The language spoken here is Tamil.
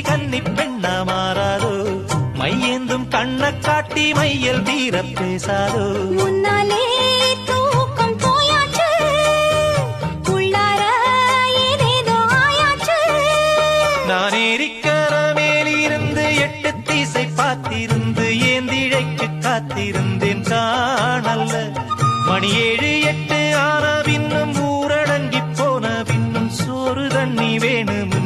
கன்னி பெண்ணா மாறாதோ மையேந்தும் கண்ண காட்டி மையல் தீர பேசாதோ முன்னாலே தூக்கம் போயாச்சு உள்ளார ஏதேதோ ஆயாச்சு நான் ஏரிக்கர மேலிருந்து 8 திசை பார்த்திருந்து ஏந்திழைக்கு காத்திருந்தேன் காணல்ல மணி 7 8 ஆன பின்னும் ஊரடங்கி போன பின்னும் சோறு தண்ணி வேணும்